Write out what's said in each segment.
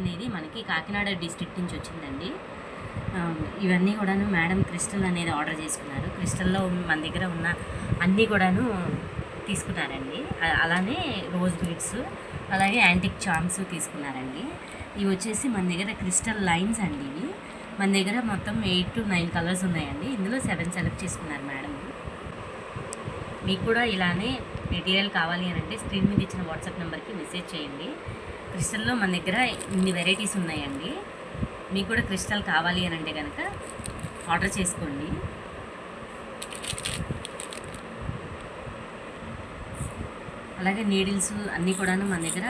అనేది మనకి కాకినాడ డిస్ట్రిక్ట్ నుంచి వచ్చిందండి. ఇవన్నీ కూడాను మేడం క్రిస్టల్ అనేది ఆర్డర్ చేసుకున్నారు. క్రిస్టల్లో మన దగ్గర ఉన్న అన్నీ కూడాను తీసుకున్నారండి. అలానే రోజ్ బీడ్స్, అలాగే యాంటిక్ చార్మ్స్ తీసుకున్నారండి. ఇవి వచ్చేసి మన దగ్గర క్రిస్టల్ లైన్స్ అండి. ఇవి మన దగ్గర మొత్తం 8 to 9 కలర్స్ ఉన్నాయండి. ఇందులో 7 సెలెక్ట్ చేసుకున్నారు మేడం. మీకు కూడా ఇలానే మెటీరియల్ కావాలి అని అంటే స్క్రీన్ మీద ఇచ్చిన వాట్సాప్ నెంబర్కి మెసేజ్ చేయండి. క్రిస్టల్లో మన దగ్గర ఇన్ని వెరైటీస్ ఉన్నాయండి. మీకు కూడా క్రిస్టల్ కావాలి అని అంటే కనుక ఆర్డర్ చేసుకోండి. అలాగే నీడిల్స్ అన్నీ కూడాను మన దగ్గర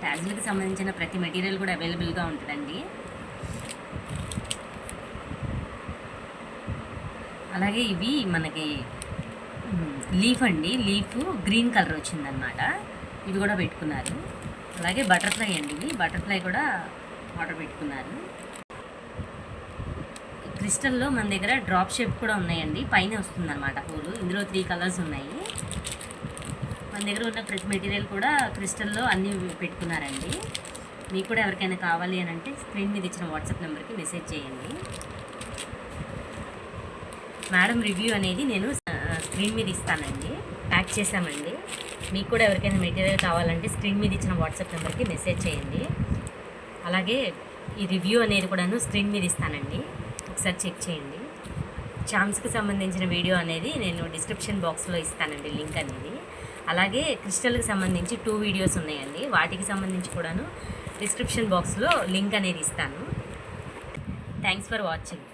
ట్యాగ్లకు సంబంధించిన ప్రతి మెటీరియల్ కూడా అవైలబుల్గా ఉంటుందండి. అలాగే ఇవి మనకి లీఫ్ అండి, లీఫ్ గ్రీన్ కలర్ వచ్చిందనమాట. ఇవి కూడా పెట్టుకున్నారు. అలాగే బటర్ఫ్లై అండి, ఇవి బటర్ఫ్లై కూడా ఆర్డర్ పెట్టుకున్నారు. క్రిస్టల్లో మన దగ్గర డ్రాప్ షేప్ కూడా ఉన్నాయండి, పైన వస్తుందన్నమాట పూలు. ఇందులో 3 కలర్స్ ఉన్నాయి. మన దగ్గర ఉన్న ప్రతి మెటీరియల్ కూడా క్రిస్టల్లో అన్నీ పెట్టుకున్నారండి. మీకు కూడా ఎవరికైనా కావాలి అని అంటే స్క్రీన్ మీద ఇచ్చిన వాట్సాప్ నెంబర్కి మెసేజ్ చేయండి. మేడం రివ్యూ అనేది నేను స్క్రీన్ మీద ఇస్తానండి, ప్యాక్ చేసామండి. మీకు కూడా ఎవరికైనా మెటీరియల్ కావాలంటే స్క్రీన్ మీద ఇచ్చిన వాట్సాప్ నెంబర్కి మెసేజ్ చేయండి. అలాగే ఈ రివ్యూ అనేది కూడాను స్క్రీన్ మీద ఇస్తానండి, ఒకసారి చెక్ చేయండి. చామ్స్కి సంబంధించిన వీడియో అనేది నేను డిస్క్రిప్షన్ బాక్స్లో ఇస్తానండి, లింక్ అనేది. అలాగే క్రిస్టల్కి సంబంధించి 2 వీడియోస్ ఉన్నాయండి, వాటికి సంబంధించి కూడాను డిస్క్రిప్షన్ బాక్స్లో లింక్ అనేది ఇస్తాను. Thanks for watching.